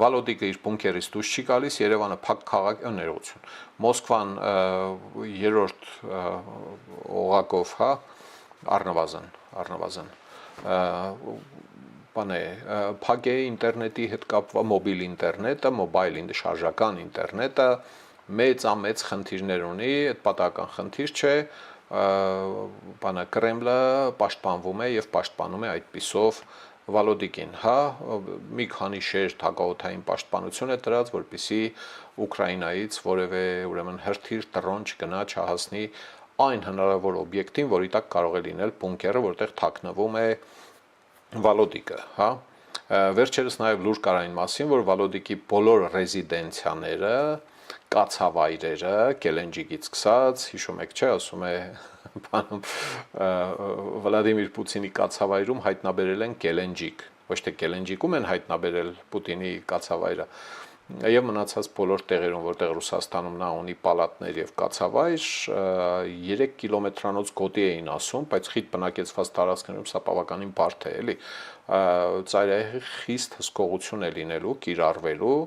Վալոդիկը իր բունկերից դուրս չի գալիս, Երևանը փակ քաղաք է, ներողություն։ Մոսկվան երրորդ օղակով, հա, առնվազն բան է, փակ է ինտերնետի հետ կապված մոբիլ ինտերնետը, շարժական ինտերնետը մեծ խնդիրներ ունի, այդ պատահական խնդիր չէ, բանը Կրեմլը պաշտպանվում է եւ պաշտպանում է այդպիսով Վալոդիկին, հա, մի քանի շերտ հակաօդային պաշտպանություն է տրած, որպեսզի Ուկրաինայից որևէ ուրեմն հրթիռ տրոն չգնա չհասնի այն հնարավոր օբյեկտին, որի տակ կարող է լինել բունկերը, որտեղ թաքնվում է Վալոդիկը, հա։ Վերջերս նաև լուր կար այն մասին, որ Վալոդիկի բոլոր ռեզիդենցիաները, կացավայրերը, Կելենջիկից սկսած, հիշում եք, չէ, ասում է բանում Վլադիմիր Պուտինի կացավայրում հայտնաբերել են Կելենջիկ, ոչ թե Կելենջիկում են հայտնաբերել Պուտինի կացավայրը, եւ մնացած բոլոր տեղերում, որտեղ Ռուսաստանում նա ունի պալատներ եւ կացավայր, 3 կիլոմետրանոց գոտի էին ասում, բայց խիտ բնակեցված տարածքներում սա բավականին բարդ է, էլի, ծայրահեղ խիստ հսկողություն է լինելու, կիրառվելու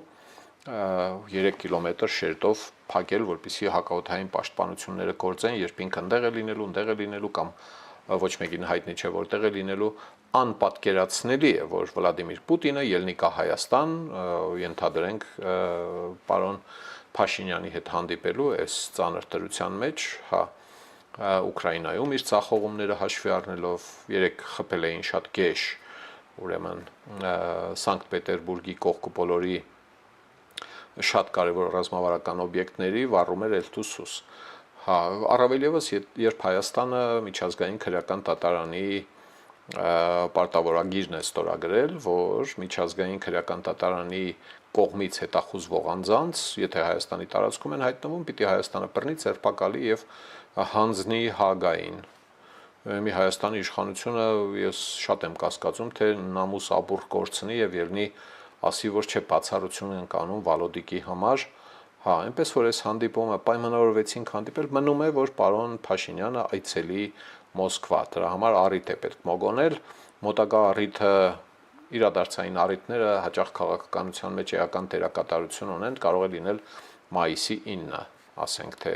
3 կիլոմետր շերտով փակել, որպեսզի հակաօդային պաշտպանությունները գործեն, երբ ինքը ընդեղ է լինելու կամ ոչ մեկին հայտնի չէ որտեղ է լինելու, անպատկերացնելի է, որ Վլադիմիր Պուտինը ելնի կա Հայաստան, ենթադրենք պարոն Փաշինյանի հետ հանդիպելու այս ծանր դրության մեջ, հա, Ուկրաինայում իր ցախողումները հաշվի առնելով, երեք խփել էին շատ գեշ, ուրեմն Սանկտ Պետերբուրգի կողքը բոլորի շատ կարևոր ռազմավարական օբյեկտների վառում էր Էլթուսուս։ Հա, առավել ևս, երբ Հայաստանը միջազգային քրեական դատարանի պարտավորագիրն է ստորագրել, որ միջազգային քրեական դատարանի կողմից հետախուզվող անձանց, եթե Հայաստանի տարածքում են հայտնվում, պիտի Հայաստանը բռնի ձերբակալի եւ հանձնի Հագային։ Մի Հայաստանի իշխանությունը ես շատ եմ կասկածում, թե նամուս աբուռ կորցնի եւ ելնի ասի, որ չէ բացառություն են կանոն Վալոդիկի համար, հա, այնպես որ այս հանդիպումը պայմանավորվեցինք հանդիպել, մնում է, որ պարոն Փաշինյանը այցելի Մոսկվա, դրա համար առիթ է պետք մոգոնել, մոտակա առիթը իրադարձային առիթները հաճախ քաղաքականության մեջ էական դերակատարություն ունեն, կարող է լինել մայիսի 9-ը, ասենք թե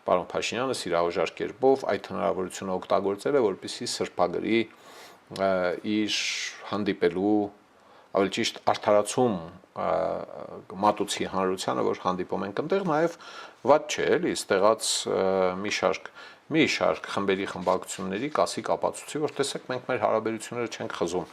պարոն Փաշինյանը սիրահոժար կերպով այդ հնարավորությունը օգտագործել է, որպեսզի սրբագրի իր հանդիպելու ավելի ճիշտ արդարացում մատուցի հանրությանը, որ հանդիպում ենք այնտեղ, նաև ված չէ, էլի, ստեղած մի շարք խմբերի խմբակցությունների կասի կապացուցի, որ տեսեք մենք մեր հարաբերությունները չենք խզում